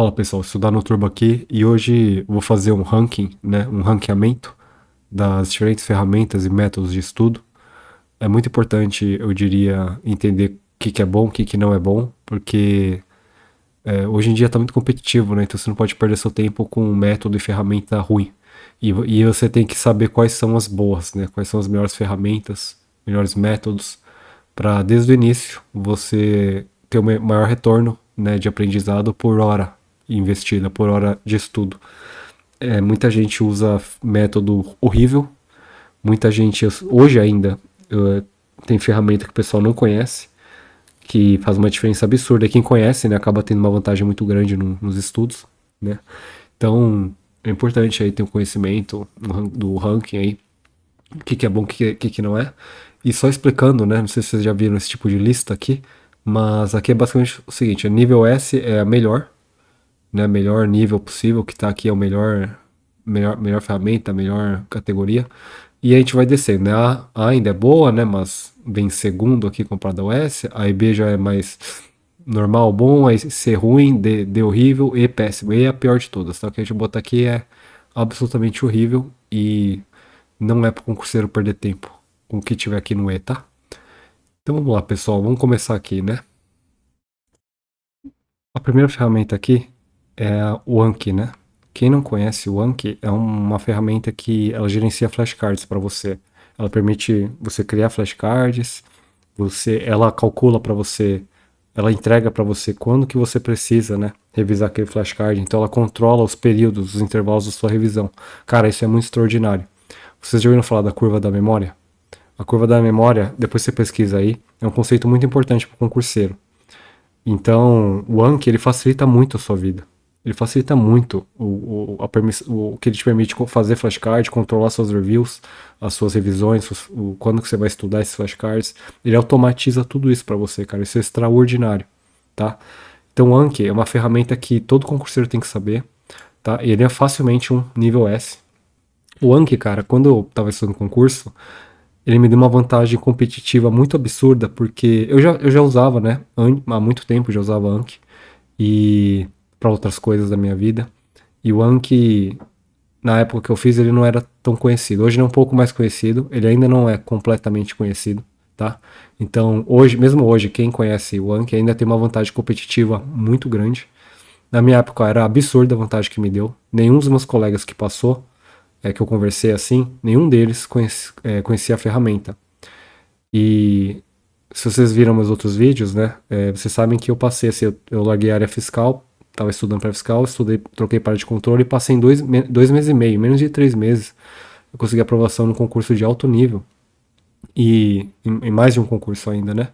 Fala pessoal, estudar no Turbo aqui e hoje eu vou fazer um ranking, né, um ranqueamento das diferentes ferramentas e métodos de estudo. É muito importante, eu diria, entender o que que é bom, o que que não é bom, porque hoje em dia está muito competitivo, né, então você não pode perder seu tempo com um método e ferramenta ruim. E você tem que saber quais são as boas, né, quais são as melhores ferramentas, melhores métodos, para desde o início você ter o maior retorno, né, de aprendizado por hora investida, por hora de estudo. Muita gente usa método horrível, muita gente hoje ainda tem ferramenta que o pessoal não conhece, que faz uma diferença absurda. E quem conhece, né, acaba tendo uma vantagem muito grande nos estudos, né? Então é importante aí ter um conhecimento do ranking aí, o que que é bom, o que que não é. E só explicando, né? Não sei se vocês já viram esse tipo de lista aqui, mas aqui é basicamente o seguinte: a nível S é a melhor, né? Melhor nível possível, que tá aqui é o melhor ferramenta, melhor categoria. E a gente vai descendo, né? A ainda é boa, né? Mas vem segundo aqui comparado ao S. A B já é mais normal, bom. Aí C ruim, D horrível, E péssimo. E é a pior de todas, tá? O que a gente botar aqui é absolutamente horrível e não é para o concurseiro perder tempo com o que tiver aqui no E, tá? Então vamos lá, pessoal. Vamos começar aqui, né? A primeira ferramenta aqui é o Anki, né? Quem não conhece o Anki é uma ferramenta que ela gerencia flashcards para você. Ela permite você criar flashcards, ela calcula para você, ela entrega para você quando que você precisa, né? Revisar aquele flashcard. Então ela controla os períodos, os intervalos da sua revisão. Cara, isso é muito extraordinário. Vocês já ouviram falar da curva da memória? A curva da memória, depois você pesquisa aí, é um conceito muito importante para o concurseiro. Então, o Anki, ele facilita muito a sua vida. Ele facilita muito o que ele te permite fazer flashcard, controlar suas reviews, as suas revisões, quando que você vai estudar esses flashcards. Ele automatiza tudo isso para você, cara. Isso é extraordinário, tá? Então, o Anki é uma ferramenta que todo concurseiro tem que saber, tá? E ele é facilmente um nível S. O Anki, cara, quando eu tava estudando concurso, ele me deu uma vantagem competitiva muito absurda, porque eu já usava, né? Há muito tempo eu já usava Anki e para outras coisas da minha vida. E o Anki, na época que eu fiz, ele não era tão conhecido. Hoje ele é um pouco mais conhecido, ele ainda não é completamente conhecido, tá? Então, hoje, mesmo hoje, quem conhece o Anki ainda tem uma vantagem competitiva muito grande. Na minha época era absurda a vantagem que me deu. Nenhum dos meus colegas que passou, que eu conversei assim, nenhum deles conhecia a ferramenta. E se vocês viram meus outros vídeos, né, vocês sabem que eu passei assim, eu larguei a área fiscal, estava estudando para fiscal, estudei, troquei para de controle e passei em 2 meses e meio, menos de 3 meses, eu consegui aprovação no concurso de alto nível e em mais de um concurso ainda, né?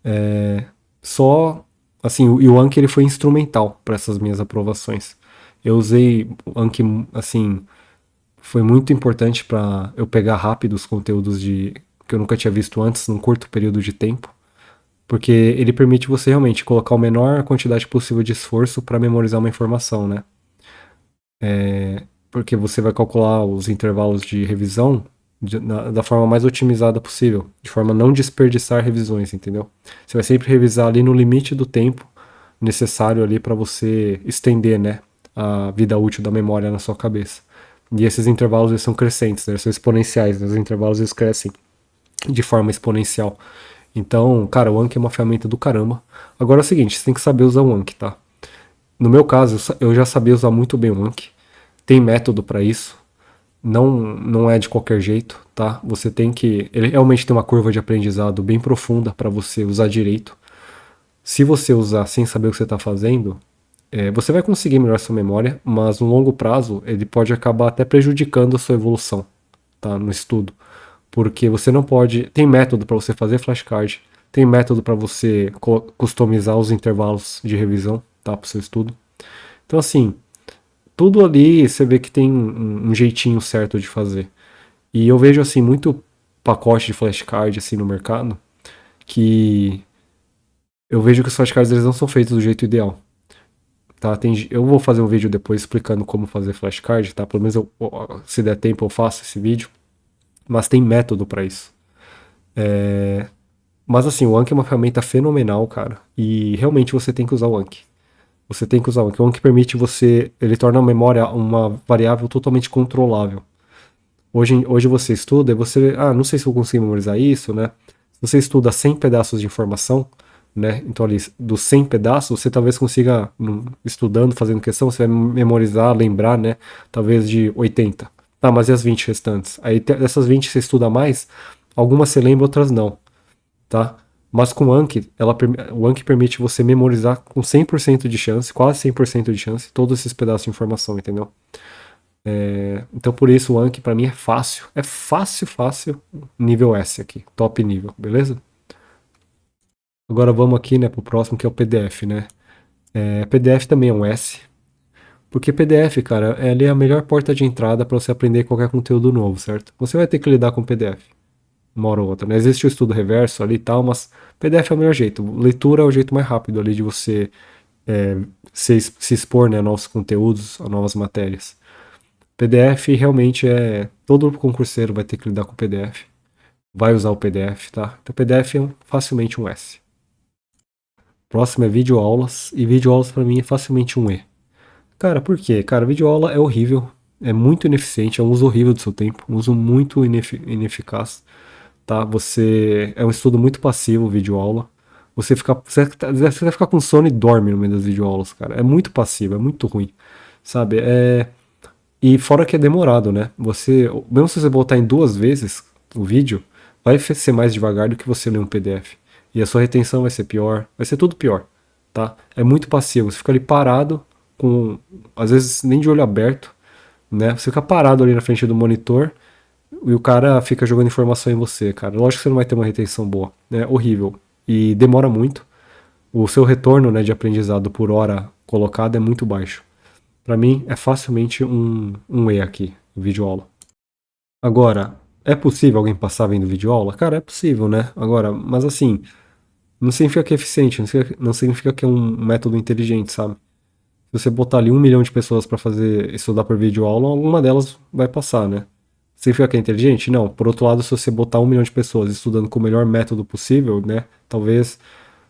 É, só assim, o Anki ele foi instrumental para essas minhas aprovações. Eu usei o Anki assim, foi muito importante para eu pegar rápido os conteúdos que eu nunca tinha visto antes num curto período de tempo, porque ele permite você realmente colocar a menor quantidade possível de esforço para memorizar uma informação, né? Porque você vai calcular os intervalos de revisão da forma mais otimizada possível, de forma a não desperdiçar revisões, entendeu? Você vai sempre revisar ali no limite do tempo necessário ali para você estender, né, a vida útil da memória na sua cabeça. E esses intervalos eles são crescentes, né? Eles são exponenciais, né? Os intervalos eles crescem de forma exponencial. Então, cara, o Anki é uma ferramenta do caramba. Agora é o seguinte, você tem que saber usar o Anki, tá? No meu caso, eu já sabia usar muito bem o Anki. Tem método para isso. Não é de qualquer jeito, tá? Você tem que. Ele realmente tem uma curva de aprendizado bem profunda para você usar direito. Se você usar sem saber o que você está fazendo, você vai conseguir melhorar sua memória, mas no longo prazo ele pode acabar até prejudicando a sua evolução, tá? No estudo. Porque você não pode. Tem método para você fazer flashcard, tem método para você customizar os intervalos de revisão, tá? Para o seu estudo. Então, assim, tudo ali você vê que tem um jeitinho certo de fazer. E eu vejo, assim, muito pacote de flashcard assim no mercado que eu vejo que os flashcards eles não são feitos do jeito ideal. Tá, eu vou fazer um vídeo depois explicando como fazer flashcard, tá? Pelo menos se der tempo eu faço esse vídeo. Mas tem método para isso. Mas assim, o Anki é uma ferramenta fenomenal, cara. E realmente você tem que usar o Anki. Você tem que usar o Anki. O Anki permite você, ele torna a memória uma variável totalmente controlável. Hoje você estuda e você, não sei se eu consigo memorizar isso, né? Se você estuda 100 pedaços de informação, né? Então ali, dos 100 pedaços, você talvez consiga, estudando, fazendo questão, você vai memorizar, lembrar, né? Talvez de 80. Tá, mas e as 20 restantes? Aí dessas 20 você estuda mais, algumas você lembra, outras não, tá? Mas com o Anki, o Anki permite você memorizar com 100% de chance, quase 100% de chance, todos esses pedaços de informação, entendeu? Então por isso o Anki pra mim é fácil. É fácil, fácil. Nível S aqui. Top nível, beleza? Agora vamos aqui, né, pro próximo que é o PDF, né? PDF também é um S. Porque PDF, cara, ele é a melhor porta de entrada para você aprender qualquer conteúdo novo, certo? Você vai ter que lidar com PDF, uma hora ou outra, né? Existe o estudo reverso ali e tal, mas PDF é o melhor jeito. Leitura é o jeito mais rápido ali de você se expor, né, a novos conteúdos, a novas matérias. PDF realmente é. Todo concurseiro vai ter que lidar com PDF. Vai usar o PDF, tá? Então, PDF é facilmente um S. Próximo é videoaulas. E videoaulas para mim é facilmente um E. Cara, por quê? Cara, videoaula é horrível. É muito ineficiente. É um uso horrível do seu tempo. Um uso muito ineficaz. Tá? Você. É um estudo muito passivo, videoaula. Você vai ficar com sono e dorme no meio das videoaulas, cara. É muito passivo, é muito ruim. Sabe? E fora que é demorado, né? Mesmo se você botar em duas vezes o vídeo, vai ser mais devagar do que você ler um PDF. E a sua retenção vai ser pior, vai ser tudo pior, tá? É muito passivo, você fica ali parado, às vezes nem de olho aberto, né? Você fica parado ali na frente do monitor e o cara fica jogando informação em você, cara. Lógico que você não vai ter uma retenção boa, né? Horrível. E demora muito. O seu retorno, né, de aprendizado por hora colocado é muito baixo. Para mim, é facilmente um E aqui, videoaula. Agora, é possível alguém passar vendo videoaula? Cara, é possível, né? Agora, mas assim, não significa que é eficiente, não significa que é um método inteligente, sabe? Se você botar ali 1 milhão de pessoas para fazer estudar por videoaula, alguma delas vai passar, né? Significa que é inteligente? Não. Por outro lado, se você botar 1 milhão de pessoas estudando com o melhor método possível, né? Talvez,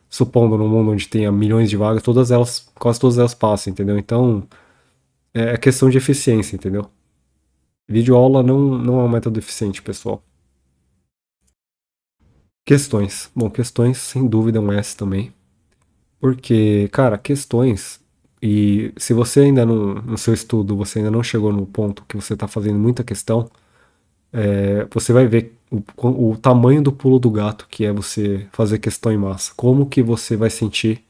supondo num mundo onde tenha milhões de vagas, quase todas elas passem, entendeu? Então, é questão de eficiência, entendeu? Videoaula não é um método eficiente, pessoal. Questões. Bom, questões sem dúvida é um S também. Porque, cara, questões. E se você ainda não, no seu estudo, você ainda não chegou no ponto que você está fazendo muita questão, você vai ver o tamanho do pulo do gato que é você fazer questão em massa. Como que você vai sentir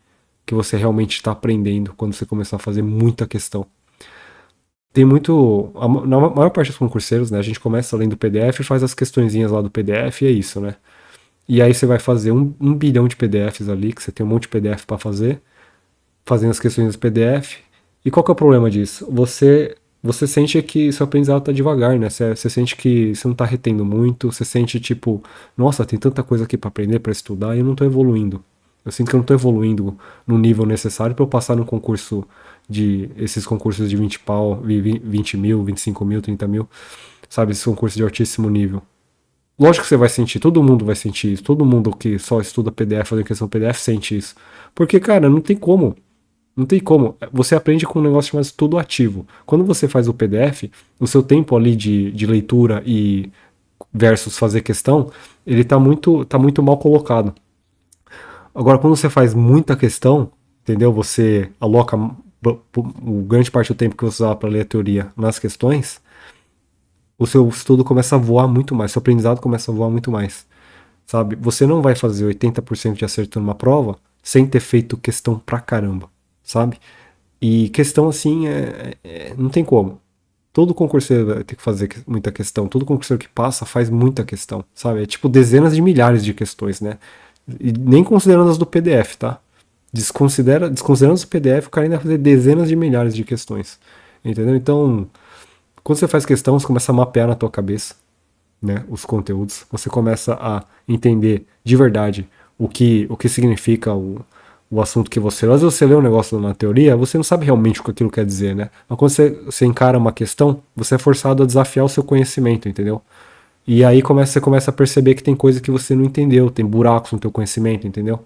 que você realmente está aprendendo quando você começar a fazer muita questão. Tem muito. Na maior parte dos concurseiros, né? A gente começa lendo o PDF, faz as questõezinhas lá do PDF e é isso, né? E aí você vai fazer um bilhão de PDFs ali, que você tem um monte de PDF para fazer, fazendo as questões do PDF. E qual que é o problema disso? Você sente que seu aprendizado tá devagar, né? Você sente que você não tá retendo muito, você sente tipo, nossa, tem tanta coisa aqui para aprender, para estudar, e eu não tô evoluindo. Eu sinto que eu não tô evoluindo no nível necessário para eu passar num concurso esses concursos de 20 pau, 20 mil, 25 mil, 30 mil, sabe? Esses concursos de altíssimo nível. Lógico que você vai sentir, todo mundo vai sentir isso, todo mundo que só estuda PDF, fazendo questão PDF, sente isso. Porque, cara, não tem como. Não tem como. Você aprende com um negócio chamado estudo ativo. Quando você faz o PDF, o seu tempo ali de leitura e versus fazer questão, ele tá muito mal colocado. Agora, quando você faz muita questão, entendeu? Você aloca grande parte do tempo que você usava para ler a teoria nas questões, o seu estudo começa a voar muito mais, seu aprendizado começa a voar muito mais, sabe? Você não vai fazer 80% de acerto numa prova sem ter feito questão pra caramba, sabe? E questão assim, não tem como. Todo concurseiro vai ter que fazer muita questão. Todo concurseiro que passa faz muita questão, sabe? É tipo dezenas de milhares de questões, né? E nem considerando as do PDF, tá? Desconsiderando as do PDF, o cara ainda vai fazer dezenas de milhares de questões. Entendeu? Então, quando você faz questão, você começa a mapear na tua cabeça, né, os conteúdos. Você começa a entender de verdade o que significa o assunto que você lê. Às vezes você lê um negócio na teoria, você não sabe realmente o que aquilo quer dizer, né? Mas quando você encara uma questão, você é forçado a desafiar o seu conhecimento, entendeu? E aí você começa a perceber que tem coisa que você não entendeu, tem buracos no teu conhecimento, entendeu?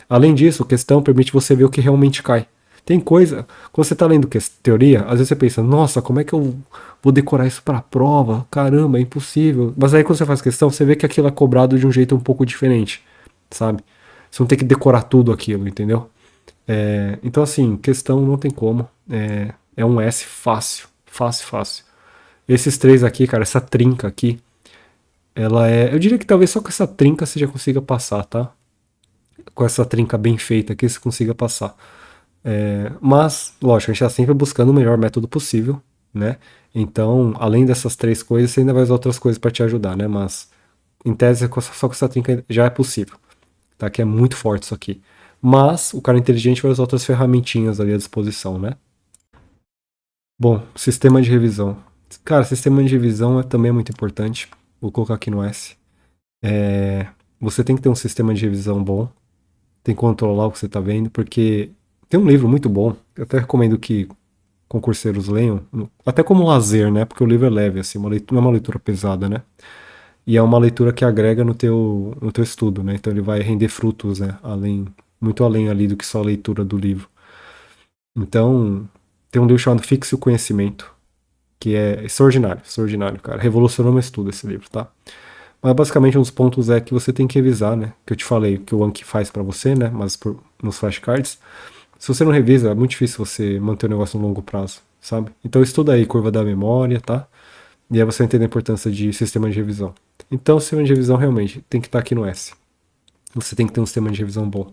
Além disso, a questão permite você ver o que realmente cai. Tem coisa, quando você tá lendo teoria, às vezes você pensa, nossa, como é que eu vou decorar isso pra prova? Caramba, é impossível. Mas aí quando você faz questão, você vê que aquilo é cobrado de um jeito um pouco diferente, sabe? Você não tem que decorar tudo aquilo, entendeu? Então, assim, questão não tem como. É um S fácil, fácil, fácil. Esses três aqui, cara, essa trinca aqui, ela é. Eu diria que talvez só com essa trinca você já consiga passar, tá? Com essa trinca bem feita aqui você consiga passar. Mas, lógico, a gente está sempre buscando o melhor método possível, né? Então, além dessas três coisas, você ainda vai usar outras coisas para te ajudar, né? Mas, em tese, só com essa trinca já é possível, tá? Que é muito forte isso aqui. Mas, o cara inteligente vai usar outras ferramentinhas ali à disposição, né? Bom, sistema de revisão. Cara, sistema de revisão também é muito importante. Vou colocar aqui no S. Você tem que ter um sistema de revisão bom, tem que controlar o que você está vendo, porque tem um livro muito bom, eu até recomendo que concurseiros leiam, até como lazer, né? Porque o livro é leve, assim, não é uma leitura pesada, né? E é uma leitura que agrega no teu estudo, né? Então ele vai render frutos, né? Muito além ali do que só a leitura do livro. Então, tem um livro chamado Fixe o Conhecimento, que é extraordinário, cara. Revolucionou meu estudo esse livro, tá? Mas basicamente um dos pontos é que você tem que revisar, né? Que eu te falei, que o Anki faz para você, né? Mas nos flashcards. Se você não revisa, é muito difícil você manter o negócio no longo prazo, sabe? Então estuda aí curva da memória, tá? E aí você vai entender a importância de sistema de revisão. Então o sistema de revisão realmente tem que estar aqui no S. Você tem que ter um sistema de revisão bom.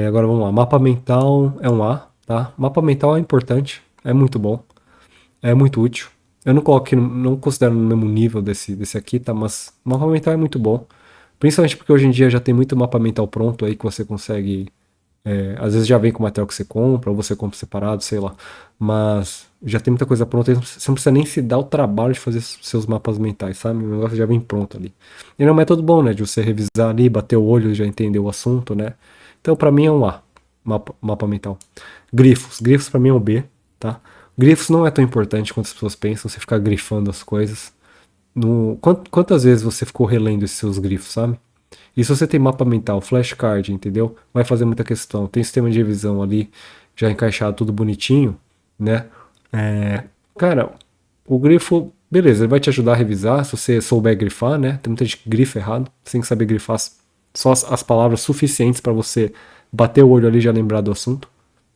Agora vamos lá. Mapa mental é um A, tá? Mapa mental é importante, é muito bom, é muito útil. Eu não coloco aqui, não considero no mesmo nível desse aqui, tá? Mas mapa mental é muito bom. Principalmente porque hoje em dia já tem muito mapa mental pronto aí que você consegue. Às vezes já vem com o material que você compra, ou você compra separado, sei lá. Mas já tem muita coisa pronta, você não precisa nem se dar o trabalho de fazer seus mapas mentais, sabe? O negócio já vem pronto ali. E é um método bom, né? De você revisar ali, bater o olho e já entender o assunto, né? Então, pra mim é um A, mapa mental. Grifos. Grifos pra mim é um B, tá? Grifos não é tão importante quanto as pessoas pensam, você ficar grifando as coisas. Quantas vezes você ficou relendo esses seus grifos, sabe? E se você tem mapa mental, flashcard, entendeu? Vai fazer muita questão. Tem sistema de revisão ali, já encaixado, tudo bonitinho, né? Cara, o grifo, beleza, ele vai te ajudar a revisar, se você souber grifar, né? Tem muita gente que grifa errado, você tem que saber grifar só as palavras suficientes para você bater o olho ali e já lembrar do assunto,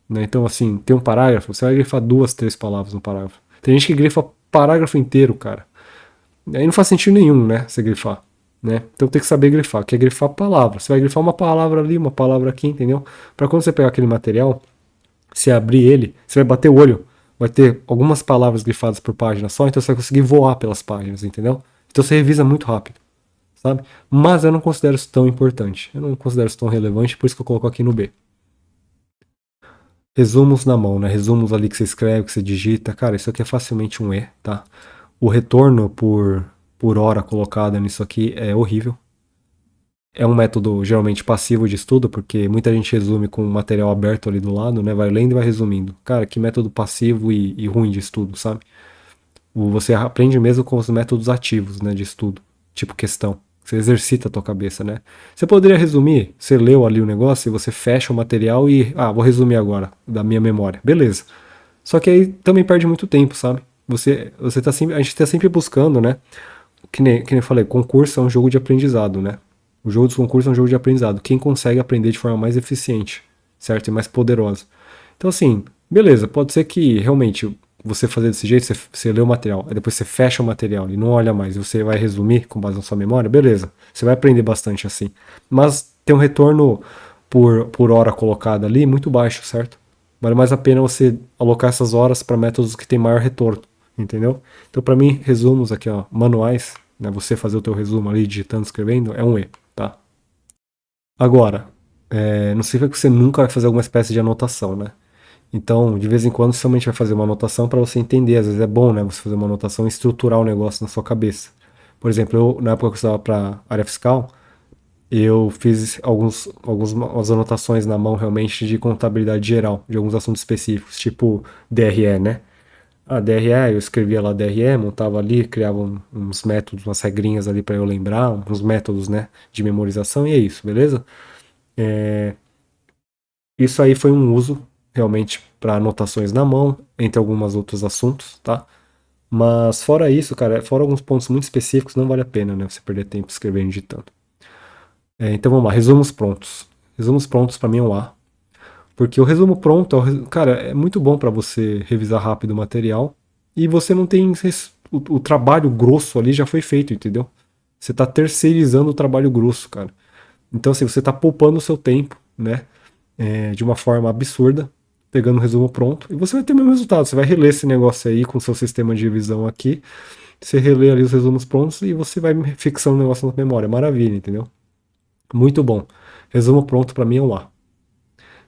né? Então, assim, tem um parágrafo, você vai grifar duas, três palavras no parágrafo. Tem gente que grifa parágrafo inteiro, cara. Aí não faz sentido nenhum, né? Você grifar. Né? Então tem que saber grifar, que é grifar palavra. Você vai grifar uma palavra ali, uma palavra aqui, entendeu? Para quando você pegar aquele material, se abrir ele, você vai bater o olho, vai ter algumas palavras grifadas por página só, então você vai conseguir voar pelas páginas, entendeu? Então você revisa muito rápido, sabe? Mas eu não considero isso tão importante, eu não considero isso tão relevante, por isso que eu coloco aqui no B. Resumos na mão, né? Resumos ali que você escreve, que você digita, cara, isso aqui é facilmente um E, tá? O retorno por hora colocada nisso aqui é horrível. É um método geralmente passivo de estudo, porque muita gente resume com o material aberto ali do lado, né? Vai lendo e vai resumindo. Cara, que método passivo e ruim de estudo, sabe? Você aprende mesmo com os métodos ativos, né, de estudo, tipo questão. Você exercita a tua cabeça, né? Você poderia resumir, você leu ali o negócio e você fecha o material e, vou resumir agora, da minha memória. Beleza. Só que aí também perde muito tempo, sabe? Você tá sempre, a gente tá sempre buscando, né? Que nem eu falei, concurso é um jogo de aprendizado, né? O jogo dos concursos é um jogo de aprendizado. Quem consegue aprender de forma mais eficiente, certo? E mais poderosa. Então, assim, beleza, pode ser que realmente você fazer desse jeito, você lê o material, aí depois você fecha o material e não olha mais, e você vai resumir com base na sua memória, beleza. Você vai aprender bastante assim. Mas tem um retorno por hora colocada ali muito baixo, certo? Vale mais a pena você alocar essas horas para métodos que têm maior retorno, entendeu? Então, para mim, resumos aqui, ó, manuais, né, você fazer o teu resumo ali, digitando, escrevendo, é um E, tá? Agora, não significa que você nunca vai fazer alguma espécie de anotação, né? Então, de vez em quando, você somente vai fazer uma anotação para você entender. Às vezes é bom, né, você fazer uma anotação e estruturar o negócio na sua cabeça. Por exemplo, na época que eu estava para área fiscal, eu fiz algumas anotações na mão realmente de contabilidade geral, de alguns assuntos específicos, tipo DRE, né? DRE, eu escrevia lá DRE, montava ali, criava uns métodos, umas regrinhas ali para eu lembrar, uns métodos, né, de memorização, e é isso, beleza? Isso aí foi um uso realmente para anotações na mão, entre alguns outros assuntos, tá? Mas fora isso, cara, fora alguns pontos muito específicos, não vale a pena, né? Você perder tempo escrevendo e digitando. Então vamos lá, resumos prontos. Resumos prontos para mim é um A. Porque o resumo pronto, cara, é muito bom para você revisar rápido o material e você não tem. O trabalho grosso ali já foi feito, entendeu? Você tá terceirizando o trabalho grosso, cara. Então, assim, você tá poupando o seu tempo, né? De uma forma absurda, pegando o resumo pronto, e você vai ter o mesmo resultado. Você vai reler esse negócio aí com o seu sistema de revisão aqui, você relê ali os resumos prontos e você vai fixando o negócio na memória. Maravilha, entendeu? Muito bom. Resumo pronto para mim é um A.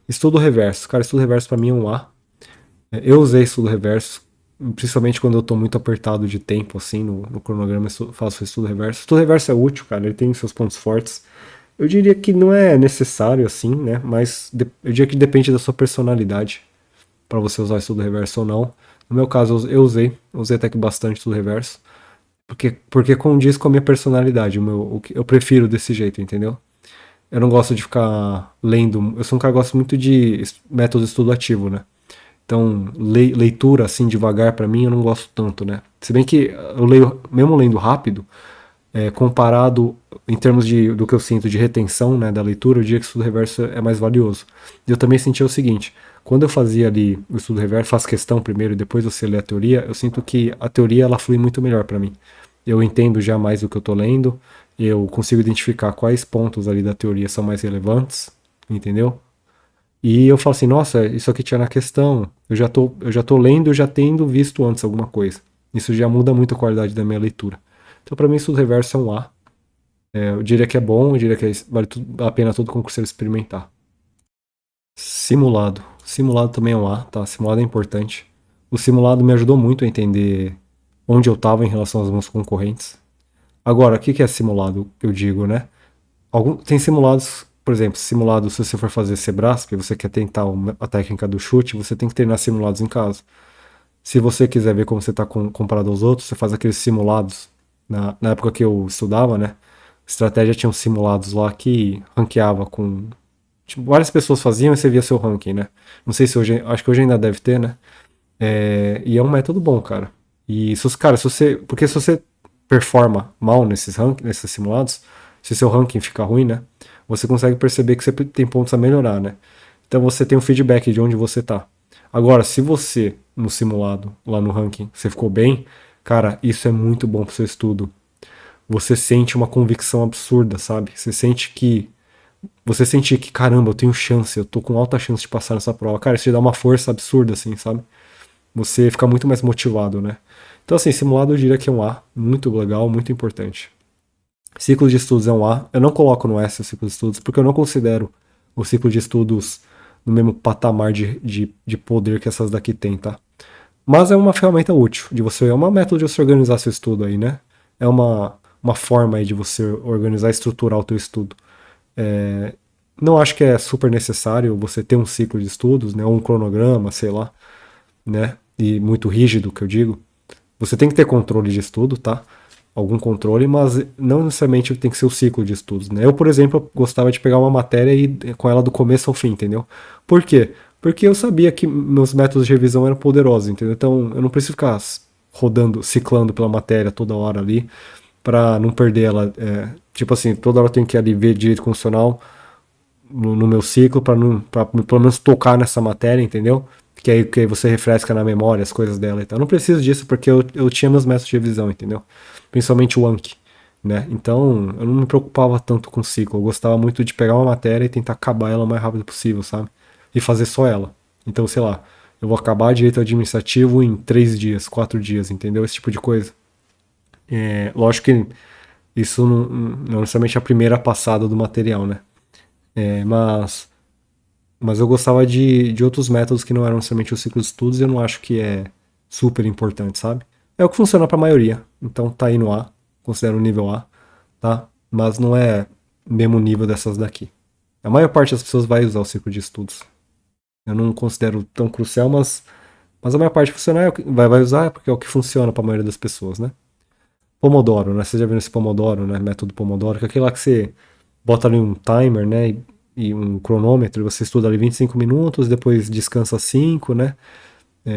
Estudo reverso. Cara, estudo reverso para mim é um A. Eu usei estudo reverso, principalmente quando eu tô muito apertado de tempo, assim, no cronograma, eu faço estudo reverso. Estudo reverso é útil, cara, ele tem seus pontos fortes. Eu diria que não é necessário, assim, né? Mas eu diria que depende da sua personalidade para você usar estudo reverso ou não. No meu caso, eu usei até que bastante estudo reverso, porque condiz com a minha personalidade, eu prefiro desse jeito, entendeu? Eu não gosto de ficar lendo, eu sou um cara que gosta muito de método de estudo ativo, né? Então, leitura assim devagar pra mim eu não gosto tanto, né? Se bem que eu leio, mesmo lendo rápido, comparado em termos do que eu sinto de retenção, né, da leitura, eu diria que o estudo reverso é mais valioso. E eu também senti o seguinte: quando eu fazia ali o estudo reverso, faço questão primeiro e depois você lê a teoria, eu sinto que a teoria ela flui muito melhor pra mim. Eu entendo já mais do que eu tô lendo, eu consigo identificar quais pontos ali da teoria são mais relevantes, entendeu? E eu falo assim, nossa, isso aqui tinha na questão. Eu já tô lendo, eu já tendo visto antes alguma coisa. Isso já muda muito a qualidade da minha leitura. Então, para mim, estudo reverso é um A. Eu diria que é bom, eu diria que vale a pena todo concurseiro experimentar. Simulado. Simulado também é um A, tá? Simulado é importante. O simulado me ajudou muito a entender onde eu estava em relação aos meus concorrentes. Agora, o que é simulado, eu digo, né? Tem simulados, por exemplo, simulado, se você for fazer Sebrasp, você quer tentar a técnica do chute, você tem que treinar simulados em casa. Se você quiser ver como você está comparado aos outros, você faz aqueles simulados. Na época que eu estudava, né? Estratégia tinha uns simulados lá que ranqueava com. Tipo, várias pessoas faziam e você via seu ranking, né? Não sei se hoje. Acho que hoje ainda deve ter, né? E é um método bom, cara. E cara, se você. Porque se você performa mal nesses simulados, se seu ranking fica ruim, né? Você consegue perceber que você tem pontos a melhorar, né? Então você tem um feedback de onde você tá. Agora, se você, no simulado, lá no ranking, você ficou bem, cara, isso é muito bom pro seu estudo. Você sente uma convicção absurda, sabe? Você sente que, caramba, eu tenho chance, eu tô com alta chance de passar nessa prova. Cara, isso te dá uma força absurda, assim, sabe? Você fica muito mais motivado, né? Então, assim, simulado eu diria que é um A, muito legal, muito importante. Ciclo de estudos é um A. Eu não coloco no S o ciclo de estudos, porque eu não considero o ciclo de estudos no mesmo patamar de poder que essas daqui tem, tá? Mas é uma ferramenta útil, é uma método de você organizar seu estudo aí, né? É uma forma aí de você organizar e estruturar o teu estudo. Não acho que é super necessário você ter um ciclo de estudos, né? Ou um cronograma, sei lá, né? E muito rígido, que eu digo. Você tem que ter controle de estudo, tá? Algum controle, mas não necessariamente tem que ser o ciclo de estudos, né? Eu, por exemplo, gostava de pegar uma matéria e ir com ela do começo ao fim, entendeu? Por quê? Porque eu sabia que meus métodos de revisão eram poderosos, entendeu? Então eu não preciso ficar rodando, ciclando pela matéria toda hora ali para não perder ela. Tipo assim, toda hora eu tenho que ali ver direito constitucional no meu ciclo para pelo menos tocar nessa matéria, entendeu? Que aí você refresca na memória as coisas dela e tal. Eu não preciso disso porque eu tinha meus métodos de revisão, entendeu? Principalmente o Anki, né? Então eu não me preocupava tanto com o ciclo. Eu gostava muito de pegar uma matéria e tentar acabar ela o mais rápido possível, sabe? E fazer só ela. Então, sei lá, eu vou acabar direito administrativo em 3 dias, 4 dias, entendeu? Esse tipo de coisa. Lógico que isso não necessariamente é a primeira passada do material, né? Mas eu gostava de outros métodos que não eram necessariamente o ciclo de estudos e eu não acho que é super importante, sabe? É o que funciona para a maioria. Então tá aí no A, considero o nível A, tá? Mas não é o mesmo nível dessas daqui. A maior parte das pessoas vai usar o ciclo de estudos. Eu não considero tão crucial, mas a maior parte funciona, vai usar porque é o que funciona para a maioria das pessoas, né? Pomodoro, né? Vocês já viram esse Pomodoro, né? Método Pomodoro, que é aquele lá que você bota ali um timer, né? e um cronômetro, você estuda ali 25 minutos, depois descansa 5, né?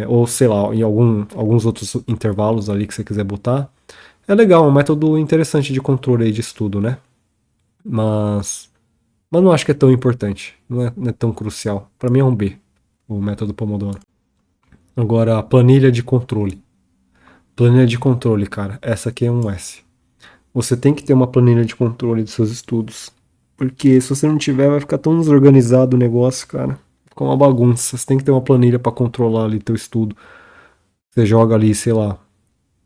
Ou sei lá, em alguns outros intervalos ali que você quiser botar. É legal, é um método interessante de controle aí de estudo, né? Mas, mas não acho que é tão importante, não é tão crucial. Para mim é um B, o método Pomodoro. Agora, a planilha de controle. Planilha de controle, cara, essa aqui é um S. Você tem que ter uma planilha de controle dos seus estudos. Porque se você não tiver, vai ficar tão desorganizado o negócio, cara. Fica uma bagunça. Você tem que ter uma planilha para controlar ali teu estudo. Você joga ali, sei lá,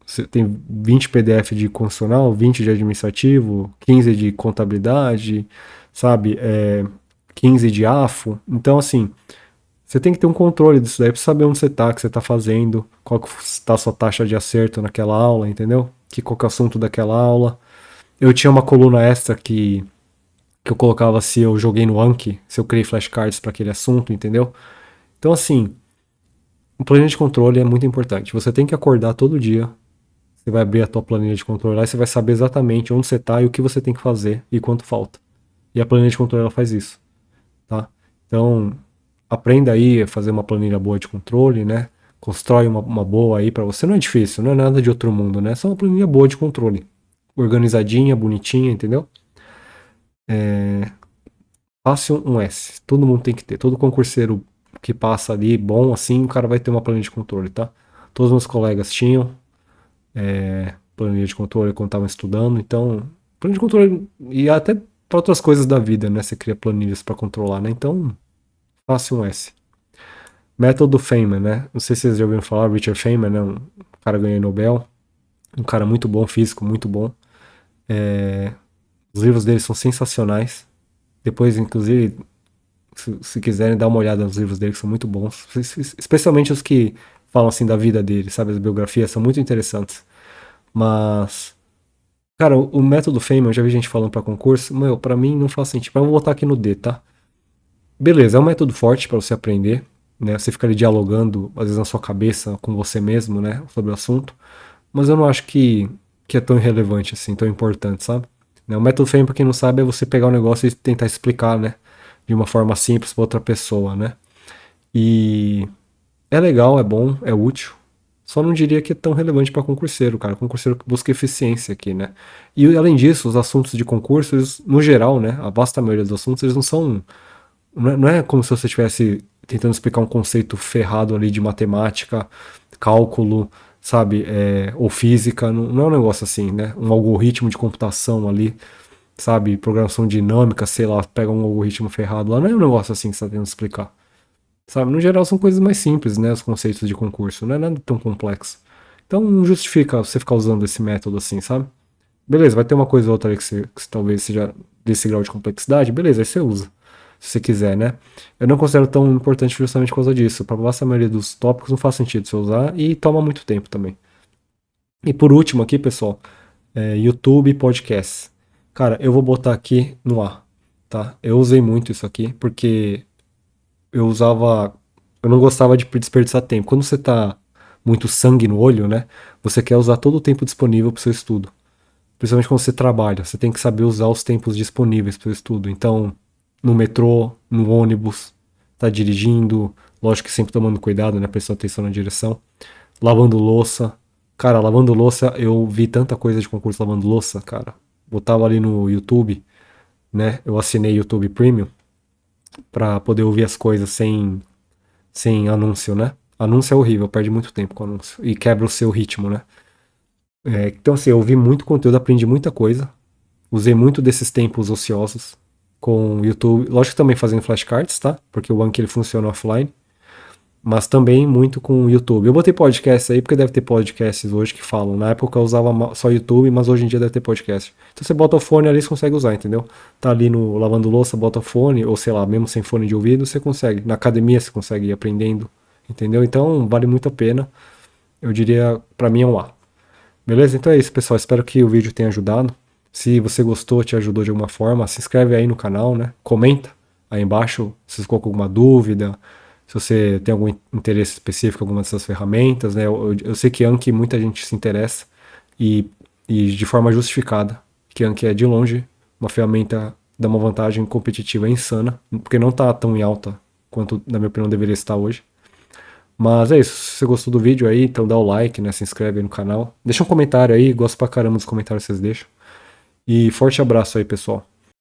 você tem 20 PDF de constitucional, 20 de administrativo, 15 de contabilidade, sabe? 15 de AFO. Então, assim, você tem que ter um controle disso daí pra saber onde você tá, o que você tá fazendo, qual que tá a sua taxa de acerto naquela aula, entendeu? Qual que é o assunto daquela aula. Eu tinha uma coluna extra que eu colocava se eu joguei no Anki, se eu criei flashcards para aquele assunto, entendeu? Então, assim, o planilha de controle é muito importante. Você tem que acordar todo dia, você vai abrir a tua planilha de controle lá e você vai saber exatamente onde você tá e o que você tem que fazer e quanto falta. E a planilha de controle ela faz isso, tá? Então, aprenda aí a fazer uma planilha boa de controle, né? Constrói uma boa aí para você. Não é difícil, não é nada de outro mundo, né? É só uma planilha boa de controle. Organizadinha, bonitinha, entendeu? Fácil um S. Todo mundo tem que ter. Todo concurseiro que passa ali, bom assim, o cara vai ter uma planilha de controle, tá? Todos os meus colegas tinham planilha de controle quando estavam estudando, então, planilha de controle e até para outras coisas da vida, né? Você cria planilhas para controlar, né? Então, fácil um S. Método Feynman, né? Não sei se vocês já ouviram falar, Richard Feynman, né? Um cara ganhou Nobel, um cara muito bom, físico, muito bom. Os livros dele são sensacionais. Depois, inclusive, se quiserem dar uma olhada nos livros dele, que são muito bons. Especialmente os que falam assim da vida dele, sabe? As biografias são muito interessantes. Mas, cara, o método Feynman, eu já vi gente falando pra concurso, meu, pra mim não faz sentido. Mas eu vou botar aqui no D, tá? Beleza, é um método forte pra você aprender, né? Você fica ali dialogando, às vezes na sua cabeça, com você mesmo, né? Sobre o assunto. Mas eu não acho que é tão irrelevante assim, tão importante, sabe? Né, o método Feynman, pra quem não sabe, é você pegar o negócio e tentar explicar, né? De uma forma simples pra outra pessoa, né? E é legal, é bom, é útil. Só não diria que é tão relevante para concurseiro, cara. Concurseiro que busca eficiência aqui, né? E além disso, os assuntos de concursos, no geral, né? A vasta maioria dos assuntos, eles não são. Não é como se você estivesse tentando explicar um conceito ferrado ali de matemática, cálculo, sabe? Ou física. Não é um negócio assim, né? Um algoritmo de computação ali, sabe? Programação dinâmica, sei lá, pega um algoritmo ferrado lá. Não é um negócio assim que você está tentando explicar. Sabe, no geral são coisas mais simples, né? Os conceitos de concurso, não é nada tão complexo. Então não justifica você ficar usando esse método assim, sabe? Beleza, vai ter uma coisa ou outra aí que talvez seja desse grau de complexidade, beleza, aí você usa, se você quiser, né? Eu não considero tão importante justamente por causa disso. Para a vasta maioria dos tópicos não faz sentido você usar e toma muito tempo também. E por último aqui, pessoal, YouTube e podcast. Cara, eu vou botar aqui no A, tá? Eu usei muito isso aqui porque eu usava. Eu não gostava de desperdiçar tempo. Quando você tá muito sangue no olho, né? Você quer usar todo o tempo disponível para o seu estudo. Principalmente quando você trabalha. Você tem que saber usar os tempos disponíveis para o seu estudo. Então, no metrô, no ônibus, tá dirigindo. Lógico que sempre tomando cuidado, né? Prestando atenção na direção. Lavando louça. Cara, lavando louça, eu vi tanta coisa de concurso lavando louça, cara. Botava ali no YouTube, né? Eu assinei YouTube Premium pra poder ouvir as coisas sem anúncio, né? Anúncio é horrível, perde muito tempo com anúncio e quebra o seu ritmo, né? Então, assim, eu ouvi muito conteúdo, aprendi muita coisa, usei muito desses tempos ociosos com o YouTube, lógico que também fazendo flashcards, tá? Porque o Anki ele funciona offline, mas também muito com o YouTube. Eu botei podcast aí porque deve ter podcasts hoje que falam. Na época eu usava só YouTube, mas hoje em dia deve ter podcast. Então você bota o fone ali, você consegue usar, entendeu? Tá ali no lavando louça, bota o fone, ou sei lá, mesmo sem fone de ouvido, você consegue. Na academia você consegue ir aprendendo, entendeu? Então vale muito a pena. Eu diria, pra mim é um A. Beleza? Então é isso, pessoal. Espero que o vídeo tenha ajudado. Se você gostou, te ajudou de alguma forma, se inscreve aí no canal, né? Comenta aí embaixo se você ficou com alguma dúvida, se você tem algum interesse específico em alguma dessas ferramentas, né? Eu sei que Anki muita gente se interessa e de forma justificada, que Anki é de longe uma ferramenta dá uma vantagem competitiva insana, porque não tá tão em alta quanto, na minha opinião, deveria estar hoje. Mas é isso, se você gostou do vídeo aí, então dá o like, né? Se inscreve aí no canal. Deixa um comentário aí, gosto pra caramba dos comentários que vocês deixam. E forte abraço aí, pessoal.